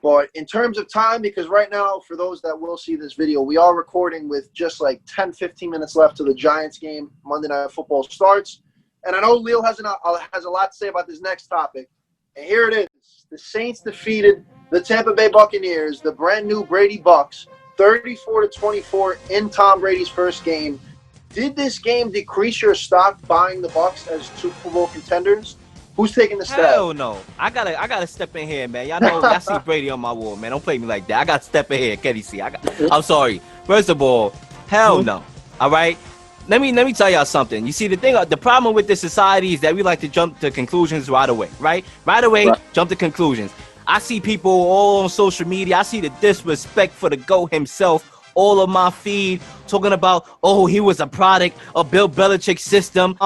But in terms of time, because right now, for those that will see this video, we are recording with just like 10, 15 minutes left to the Giants game. Monday Night Football starts. And I know Leel has a lot to say about this next topic. And here it is. The Saints defeated the Tampa Bay Buccaneers, the brand new Brady Bucks, 34-24 in Tom Brady's first game. Did this game decrease your stock buying the Bucks as Super Bowl contenders? Who's taking the stab? Hell no. I gotta step in here, man. Y'all see Brady on my wall, man. Don't play me like that. I gotta step in here, Kenny C. I'm sorry. First of all, hell no. All right. Let me tell y'all something. You see, the problem with this society is that we like to jump to conclusions right away, right? Right away, jump to conclusions. I see people all on social media. I see the disrespect for the GOAT himself all of my feed talking about, oh, he was a product of Bill Belichick's system.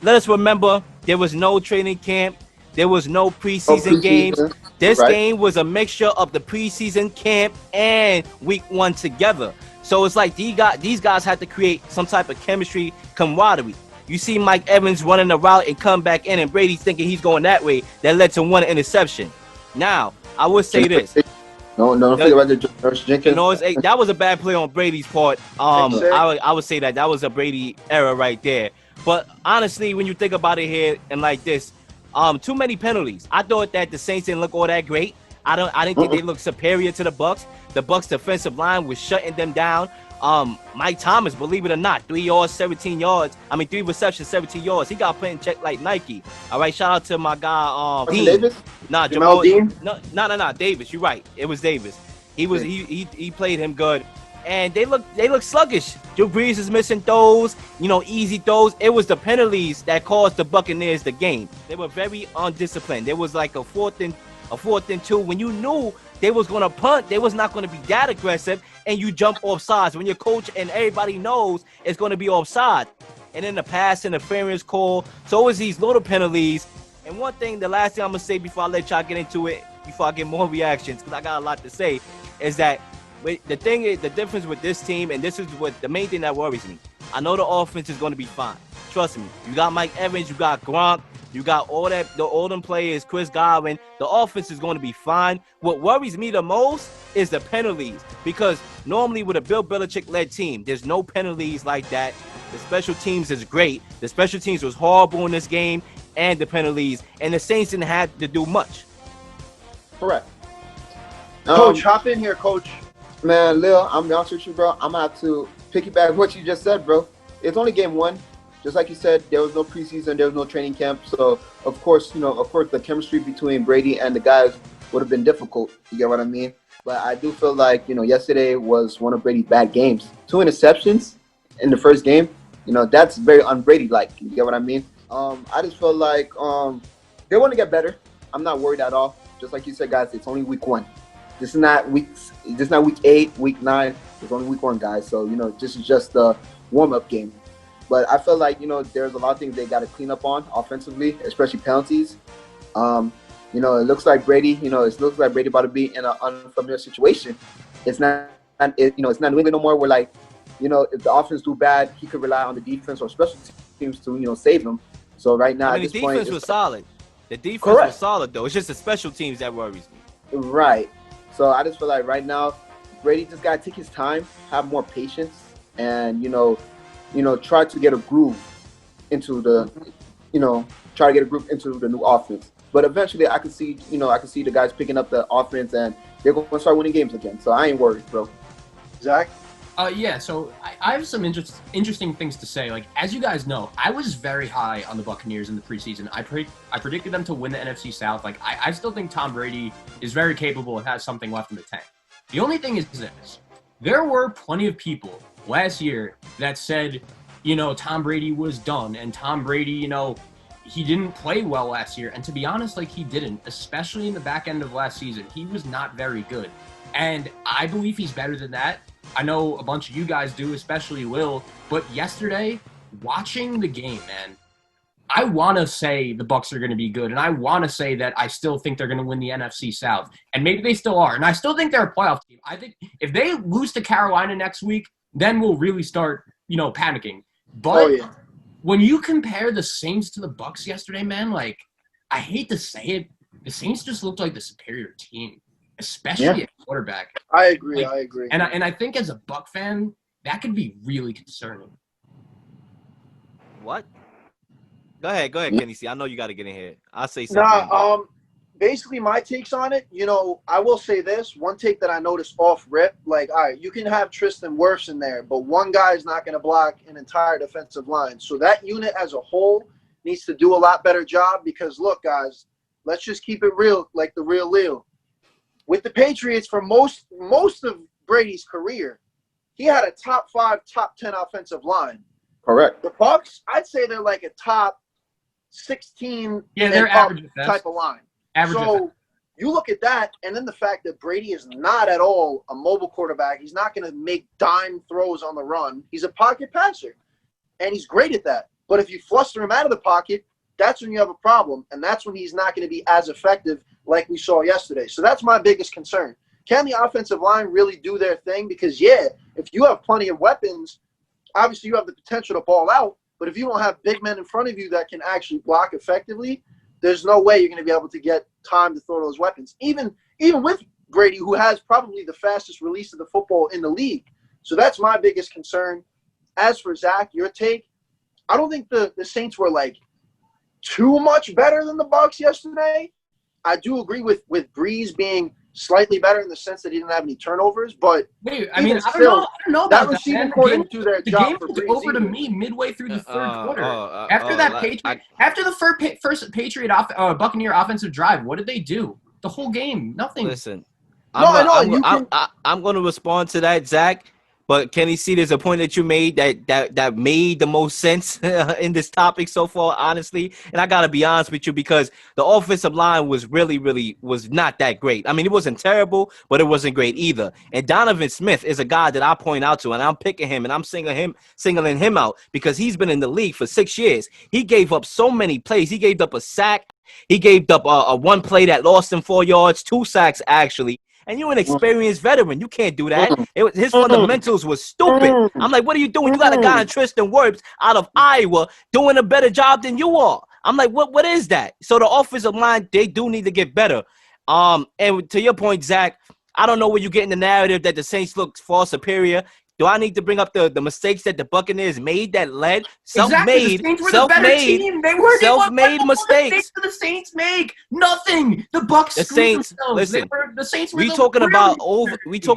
Let us remember, there was no training camp. There was no preseason games. This game was a mixture of the preseason camp and week 1 together. So it's like these guys had to create some type of chemistry, camaraderie. You see Mike Evans running the route and come back in, and Brady thinking he's going that way. That led to 1 interception. Now, I would say this. Don't forget about the Josh Jenkins. You know, that was a bad play on Brady's part. I would say that was a Brady error right there. But honestly, when you think about it here and like this, too many penalties. I thought that the Saints didn't look all that great. I didn't think they looked superior to the Bucks. The Bucks defensive line was shutting them down. Mike Thomas, believe it or not, 3 yards, 17 yards. 3 receptions, 17 yards. He got put in check like Nike. All right, shout out to my guy, Dean. Davis? Nah, Jamal Dean? No, Davis. You're right. It was Davis. He played him good. And they look sluggish. Drew Brees is missing throws, easy throws. It was the penalties that caused the Buccaneers the game. They were very undisciplined. There was like a fourth and 2 when you knew they was going to punt. They was not going to be that aggressive, and you jump off sides when your coach and everybody knows it's going to be offside. And then the pass interference call. So it was these little penalties. And one thing, the last thing I'm going to say before I let y'all get into it, before I get more reactions, because I got a lot to say, is that the thing is, the difference with this team, and this is what the main thing that worries me. I know the offense is going to be fine. Trust me. You got Mike Evans, you got Gronk, you got all them players, Chris Godwin. The offense is going to be fine. What worries me the most is the penalties, because normally with a Bill Belichick-led team, there's no penalties like that. The special teams is great. The special teams was horrible in this game, and the penalties, and the Saints didn't have to do much. Correct. Coach, hop in here, Coach. Man, Leel, I'm be honest with you, bro. I'm gonna have to piggyback what you just said, bro. It's only game 1. Just like you said, there was no preseason, there was no training camp. So of course, the chemistry between Brady and the guys would have been difficult. You get what I mean? But I do feel like, yesterday was one of Brady's bad games. 2 interceptions in the first game. That's very un-Brady-like. You get what I mean? I just feel like they want to get better. I'm not worried at all. Just like you said, guys, it's only week 1. This is not week 8, week 9. It's only week 1, guys. So, this is just a warm-up game. But I feel like, there's a lot of things they got to clean up on offensively, especially penalties. It looks like Brady, about to be in an unfamiliar situation. It's not New England no more. Where like, if the offense do bad, he could rely on the defense or special teams to, save him. So right now, at this the point, defense was solid. The defense was solid, though. It's just the special teams that worries me. Right. So I just feel like right now, Brady just got to take his time, have more patience, and, try to get a groove into the, new offense. But eventually, I can see the guys picking up the offense, and they're going to start winning games again. So I ain't worried, bro. Zach? So I have some interesting things to say. Like, as you guys know, I was very high on the Buccaneers in the preseason. I predicted them to win the NFC South. Like, I still think Tom Brady is very capable and has something left in the tank. The only thing is this. There were plenty of people last year that said, Tom Brady was done, and Tom Brady, he didn't play well last year. And to be honest, he didn't, especially in the back end of last season. He was not very good. And I believe he's better than that. I know a bunch of you guys do, especially Lil. But yesterday, watching the game, man, I want to say the Bucs are going to be good, and I want to say that I still think they're going to win the NFC South, and maybe they still are. And I still think they're a playoff team. I think if they lose to Carolina next week, then we'll really start, panicking. But when you compare the Saints to the Bucs yesterday, man, I hate to say it, the Saints just looked like the superior team. especially at quarterback. I agree. Like, I agree. And I think as a Buck fan, that could be really concerning. What? Go ahead, Kenny C. I know you got to get in here. I'll say something. Basically my takes on it, I will say this. One take that I noticed off rip, like, all right, you can have Tristan Wirfs in there, but one guy is not going to block an entire defensive line. So that unit as a whole needs to do a lot better job because, look, guys, let's just keep it real, like the real Leel. With the Patriots, for most of Brady's career, he had a top 5, top 10 offensive line. Correct. The Bucs, I'd say they're like a top 16 they're average type of line. Average so you look at that, and then the fact that Brady is not at all a mobile quarterback. He's not going to make dime throws on the run. He's a pocket passer, and he's great at that. But if you fluster him out of the pocket, that's when you have a problem, and that's when he's not going to be as effective like we saw yesterday. So that's my biggest concern. Can the offensive line really do their thing? Because, if you have plenty of weapons, obviously you have the potential to ball out, but if you don't have big men in front of you that can actually block effectively, there's no way you're going to be able to get time to throw those weapons. Even with Brady, who has probably the fastest release of the football in the league. So that's my biggest concern. As for Zac, your take, I don't think the Saints were like too much better than the Bucs yesterday. I do agree with Breeze being slightly better in the sense that he didn't have any turnovers, but I don't know about that receiving core didn't do their job for Breeze over either. to me midway through the third quarter. After the first Buccaneer offensive drive, what did they do? The whole game, nothing. Listen, I'm going to respond to that, Zac. But Kenny C, there's a point that you made that made the most sense in this topic so far, honestly. And I got to be honest with you because the offensive line was really was not that great. I mean, it wasn't terrible, but it wasn't great either. And Donovan Smith is a guy that I point out to, and I'm picking him, and I'm singling him out because he's been in the league for 6 years. He gave up so many plays. He gave up a sack. He gave up a one play that lost him 4 yards, 2 sacks, actually. And you're an experienced veteran. You can't do that. His fundamentals was stupid. I'm like, what are you doing? You got a guy in Tristan Wirfs out of Iowa doing a better job than you are. I'm like, what is that? So the offensive line, they do need to get better. And to your point, Zac, I don't know where you get in the narrative that the Saints look far superior. Do I need to bring up the mistakes that the Buccaneers made that led? Self-made mistakes. What the Saints make? Nothing. The Bucs. The Saints. Listen, the Saints were we talking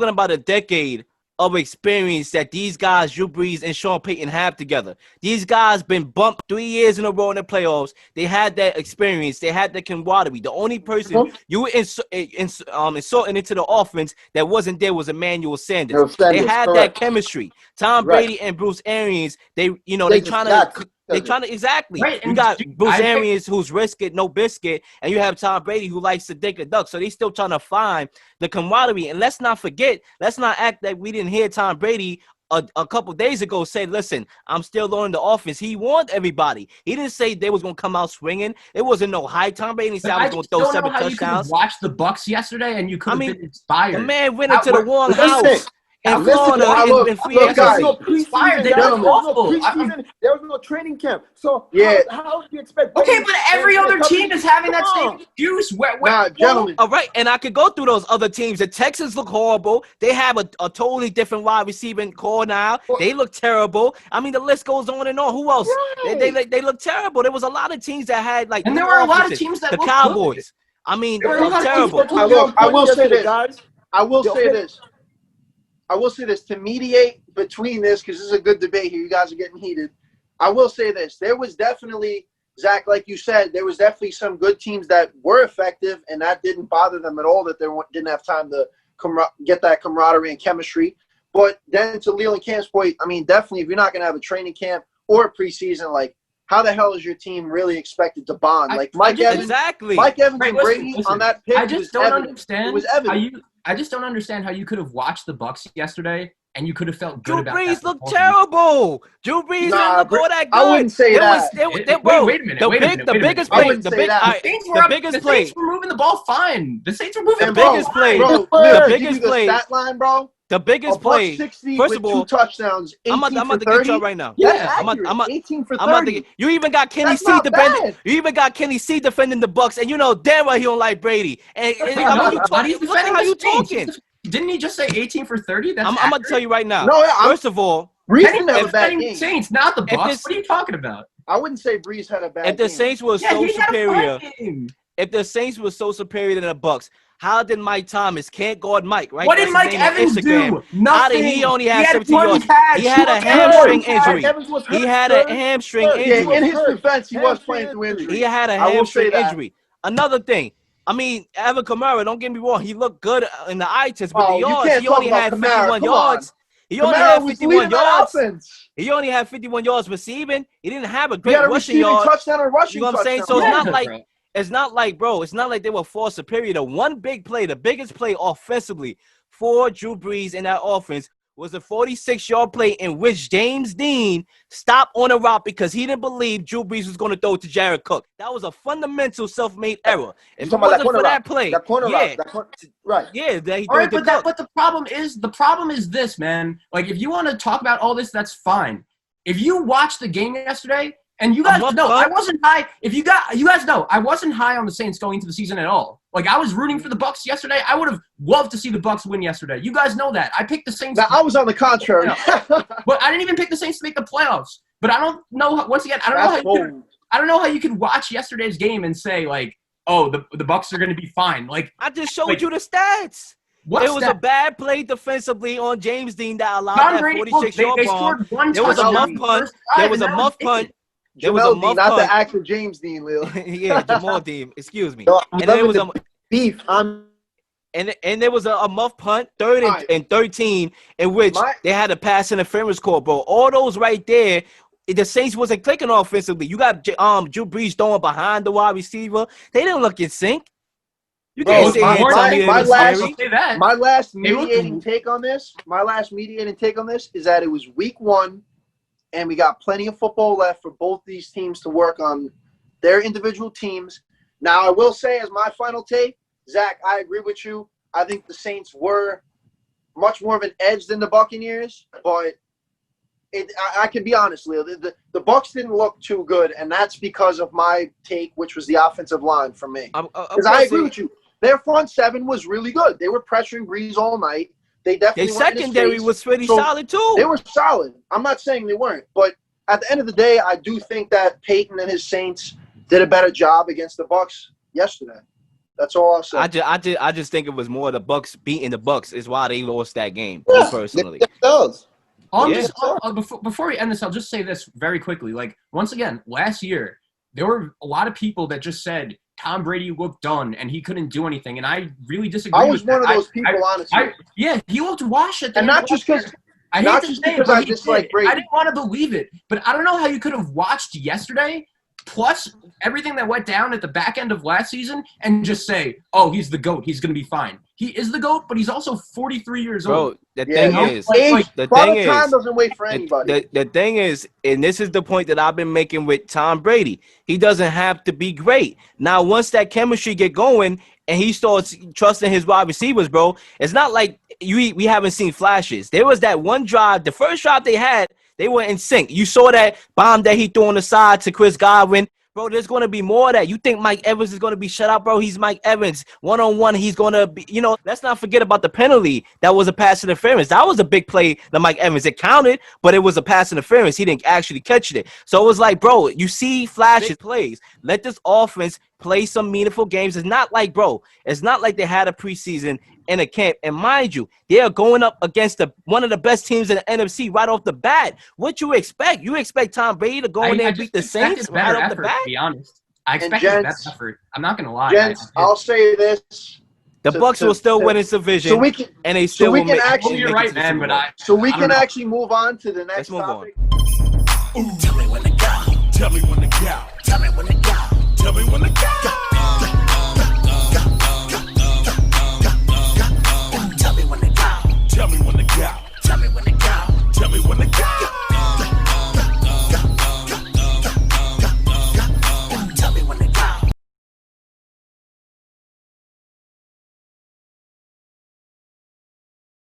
about a decade of experience that these guys, Drew Brees and Sean Payton, have together. These guys been bumped 3 years in a row in the playoffs. They had that experience. They had the camaraderie. The only person you were inserting into the offense that wasn't there was Emmanuel Sanders. They had that chemistry. Tom Brady and Bruce Arians, they trying to exactly. Right. You got Bruce Arians who's risk it, no biscuit, and you have Tom Brady who likes to dig a duck. So they still trying to find the camaraderie. And let's not act that we didn't hear Tom Brady a couple days ago say, listen, I'm still learning the offense. He warned everybody. He didn't say they was going to come out swinging. It wasn't no high. Tom Brady said I was going to throw 7 touchdowns. You watched the Bucs yesterday and you could have been inspired. The man went into the wrong house. And Florida in free agency. There was no training camp. So how do you expect? Okay, but every other team is having that same excuse. Gentlemen. All right, and I could go through those other teams. The Texans look horrible. They have a totally different wide receiving core now. They look terrible. I mean, the list goes on and on. Who else? Right. They look terrible. There was a lot of teams that had and there were a lot of teams that the Cowboys. Good. I mean, they look terrible. I will say this. I will say this to mediate between this because this is a good debate here. You guys are getting heated. I will say this. There was definitely, Zac, like you said, there was definitely some good teams that were effective, and that didn't bother them at all that they didn't have time to get that camaraderie and chemistry. But then to Leel and Cam's point, I mean, definitely if you're not going to have a training camp or a preseason, like, how the hell is your team really expected to bond? Like Mike Evans and Brady on that pick. I just don't understand. It was evident. I just don't understand how you could have watched the Bucs yesterday and you could have felt good about that. Drew Brees looked terrible. Drew Brees didn't look all that good. I wouldn't say that. Wait a minute. The biggest play. The Saints were moving the ball fine. The Saints were moving the biggest play. The biggest play. Stat line, bro. The biggest play. $160 First with of all, 2 touchdowns. 18 I'm about to for get y'all 30. right now. That's Yeah, accurate. 18 for 30. I'm about to get, you even got Kenny That's C not defending. bad. You even got Kenny C defending the Bucks, and you know damn well he don't like Brady. And I mean, you But he's talking? What the defending hell are you the Saints. talking? Didn't he just say 18 for 30? That's I'm gonna tell you right now. No, yeah, First of all, Breeze Kenny didn't have a was bad defending the game. Saints, not the If Bucks. this- What are you talking about? I wouldn't say Breeze had a bad if the game. Saints were Yeah, so he had a superior, fine game. if the Saints were so superior than the Bucks, how did Mike Thomas can't guard Mike? Right? What That's did his Mike name on Evans Instagram. do? Nothing. He only had 17 one yards. catch. He had a was hamstring good. injury. Evans was hurt, He had sir. a hamstring Sir, Yeah, injury. in his hurt. defense, he was Hamstring playing through injury. He had a I will say hamstring that. injury. Another thing, I mean, Evan Kamara, don't get me wrong, he looked good in the eye test, but Oh, the you yards, can't he talk only about had Kamara. 51 Come yards. He only Kamara had was 51 leading that yards. offense. He only had 51 yards receiving. He didn't have a He great had a rushing receiving yard. touchdown and rushing You know what I'm saying? touchdown. So Yeah. it's not like, bro, it's not like they were far superior. The one big play, the biggest play offensively for Drew Brees in that offense was a 46-yard play in which James Dean stopped on a route because he didn't believe Drew Brees was going to throw it to Jared Cook. That was a fundamental self-made error. If it talking about wasn't for that route. play, That corner yeah, route. Right. yeah, that he All threw right, it to but Cook. but the problem is this, man. Like, if you want to talk about all this, that's fine. If you watched the game yesterday, and you guys know, I wasn't high. You guys know, I wasn't high on the Saints going into the season at all. Like, I was rooting for the Bucks yesterday. I would have loved to see the Bucks win yesterday. You guys know that. I picked the Saints. Now, I was on the contrary. But I didn't even pick the Saints to make the playoffs. But I don't know. Once again, I don't know how you could watch yesterday's game and say, like, oh, the Bucks are going to be fine. Like, I just showed you the stats. What's It was that? a bad play defensively on James Dean that allowed Tom that Brady, 46-yard they bomb. scored one There was a touchdown muff in the punt. first drive, There was and a that muff it. punt. There was a Jamel Dean, muff not punt. the actor James Dean, Leel. Yeah, Jamal Dean. Excuse me. No, I'm And then there was loving the beef. and there was a muff punt, third and 13, in which they had a pass interference call, bro. All those right there, the Saints wasn't clicking offensively. You got Drew Brees throwing behind the wide receiver. They didn't look in sync. You can't sit here and tell me it was scary. My last mediating take on this is that it was week 1, and we got plenty of football left for both these teams to work on their individual teams. Now, I will say, as my final take, Zach, I agree with you. I think the Saints were much more of an edge than the Buccaneers, but I can be honest, Leo. The Bucs didn't look too good, and that's because of my take, which was the offensive line for me. Because I agree with you. Their front seven was really good. They were pressuring Brees all night. They definitely Their secondary was pretty solid, too. They were solid. I'm not saying they weren't. But at the end of the day, I do think that Peyton and his Saints did a better job against the Bucs yesterday. That's all I'll say. I just think it was more the Bucs beating the Bucs is why they lost that game, me personally. Before we end this, I'll just say this very quickly. Like, once again, last year, there were a lot of people that just said Tom Brady looked done and he couldn't do anything, and I really disagree. I was one of those people, honestly. He looked washed at the end. And not just because I dislike Brady. I didn't want to believe it, but I don't know how you could have watched yesterday, plus everything that went down at the back end of last season, and just say, "Oh, he's the GOAT. He's going to be fine." He is the GOAT, but he's also 43 years old. Bro, the thing is, time doesn't wait for anybody. The thing is, and this is the point that I've been making with Tom Brady. He doesn't have to be great. Now, once that chemistry get going and he starts trusting his wide receivers, bro, it's not like we haven't seen flashes. There was that one drive, the first drive they had, they were in sync. You saw that bomb that he threw on the side to Chris Godwin. Bro, there's going to be more of that. You think Mike Evans is going to be shut out, bro? He's Mike Evans. One-on-one, he's going to be, let's not forget about the penalty. That was a pass interference. That was a big play to Mike Evans. It counted, but it was a pass interference. He didn't actually catch it. So it was like, bro, you see flashes, plays. Let this offense play some meaningful games. It's not like they had a preseason in a camp. And mind you, they are going up against one of the best teams in the NFC right off the bat. What you expect? You expect Tom Brady to go in there and beat the Saints right off the bat? To be honest, I expect a better effort. I'm not gonna lie. Gents, I'll say this: the Bucs will still win its division, so we can, and they still will make. You're right, man. But so we can actually move on to the next topic. Let's move on.